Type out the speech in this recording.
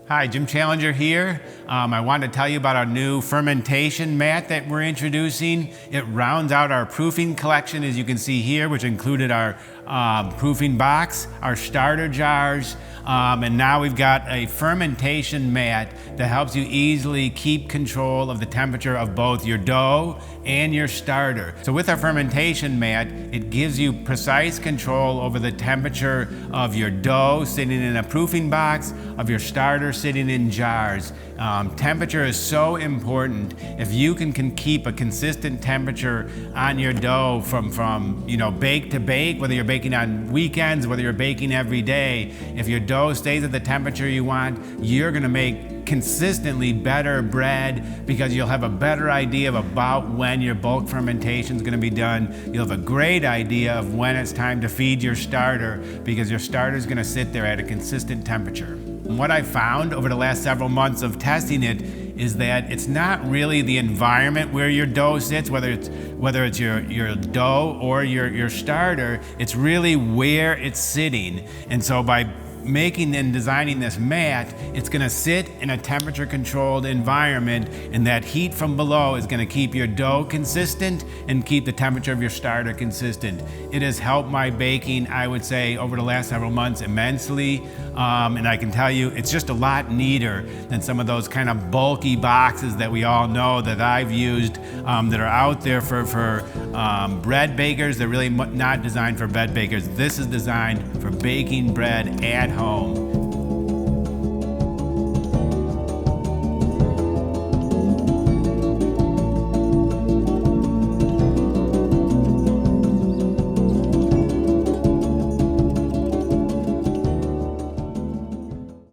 Hi, Jim Challenger here. I wanted to tell you about our new fermentation mat that we're introducing. It rounds out our proofing collection, as you can see here, which included our proofing box, our starter jars, and now we've got a fermentation mat that helps you easily keep control of the temperature of both your dough and your starter. So with our fermentation mat, it gives you precise control over the temperature of your dough sitting in a proofing box, of your starter sitting in jars. Temperature is so important. If you can keep a consistent temperature on your dough from bake to bake, whether you're baking on weekends, whether you're baking every day, if your dough stays at the temperature you want, you're gonna make consistently better bread because you'll have a better idea of about when your bulk fermentation is going to be done. You'll have a great idea of when it's time to feed your starter because your starter is going to sit there at a consistent temperature. And what I found over the last several months of testing it is that it's not really the environment where your dough sits, whether it's your dough or your starter, it's really where it's sitting. And so by making and designing this mat, it's going to sit in a temperature controlled environment, and that heat from below is going to keep your dough consistent and keep the temperature of your starter consistent. It has helped my baking, I would say, over the last several months immensely, and I can tell you it's just a lot neater than some of those kind of bulky boxes that we all know that I've used that are out there for bread bakers. They're really not designed for bread bakers. This is designed for baking bread at home.